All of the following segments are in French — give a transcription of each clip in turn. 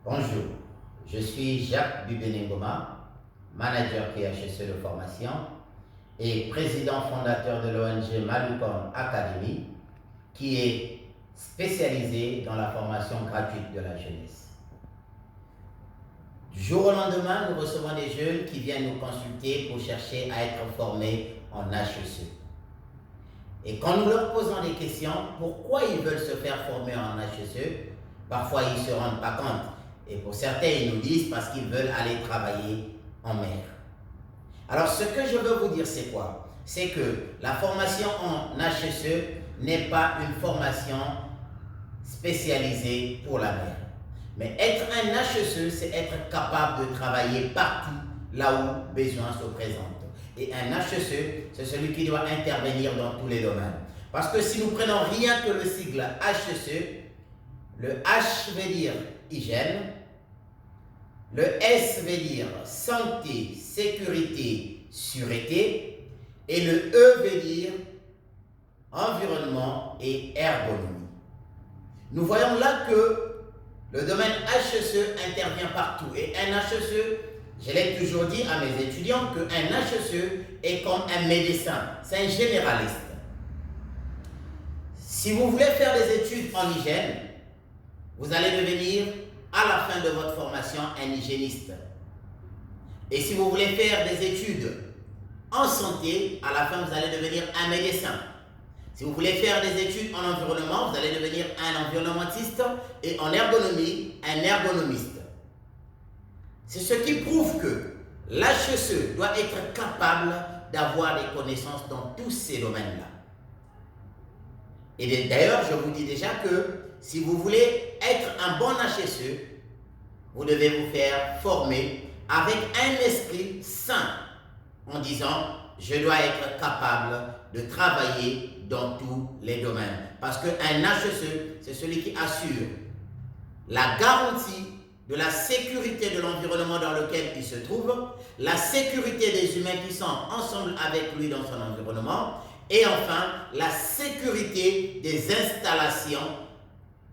Bonjour, je suis Jacques Bubéné-Goma, manager PHSE de formation et président fondateur de l'ONG Malucom Academy, qui est spécialisée dans la formation gratuite de la jeunesse. Du jour au lendemain, nous recevons des jeunes qui viennent nous consulter pour chercher à être formés en HEC. Et quand nous leur posons des questions, pourquoi ils veulent se faire former en HEC, parfois ils ne se rendent pas compte. Et pour certains, ils nous disent parce qu'ils veulent aller travailler en mer. Alors, ce que je veux vous dire, c'est quoi? C'est que la formation en HEC n'est pas une formation spécialisée pour la mer. Mais être un HEC, c'est être capable de travailler partout là où besoin se présente. Et un HEC, c'est celui qui doit intervenir dans tous les domaines. Parce que si nous prenons rien que le sigle HEC, le H veut dire hygiène, le S veut dire santé, sécurité, sûreté, et le E veut dire environnement et ergonomie. Nous voyons là que le domaine HEC intervient partout. Et un HEC, je l'ai toujours dit à mes étudiants, qu'un HEC est comme un médecin, c'est un généraliste. Si vous voulez faire des études en hygiène, vous allez devenir, à la fin de votre formation, un hygiéniste. Et si vous voulez faire des études en santé, à la fin, vous allez devenir un médecin. Si vous voulez faire des études en environnement, vous allez devenir un environnementiste et en ergonomie, un ergonomiste. C'est ce qui prouve que l'HEC doit être capable d'avoir des connaissances dans tous ces domaines-là. Et d'ailleurs, je vous dis déjà que si vous voulez être un bon HEC, vous devez vous faire former avec un esprit sain en disant « je dois être capable de travailler dans tous les domaines ». Parce qu'un HEC, c'est celui qui assure la garantie de la sécurité de l'environnement dans lequel il se trouve, la sécurité des humains qui sont ensemble avec lui dans son environnement, et enfin, la sécurité des installations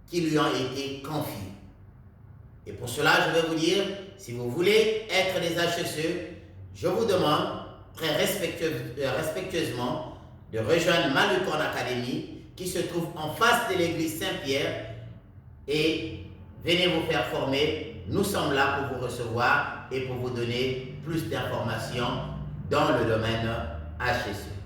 qui lui ont été confiées. Et pour cela, je vais vous dire, si vous voulez être des HEC, je vous demande très respectueusement de rejoindre Malucom Academy qui se trouve en face de l'église Saint-Pierre et venez vous faire former. Nous sommes là pour vous recevoir et pour vous donner plus d'informations dans le domaine HEC.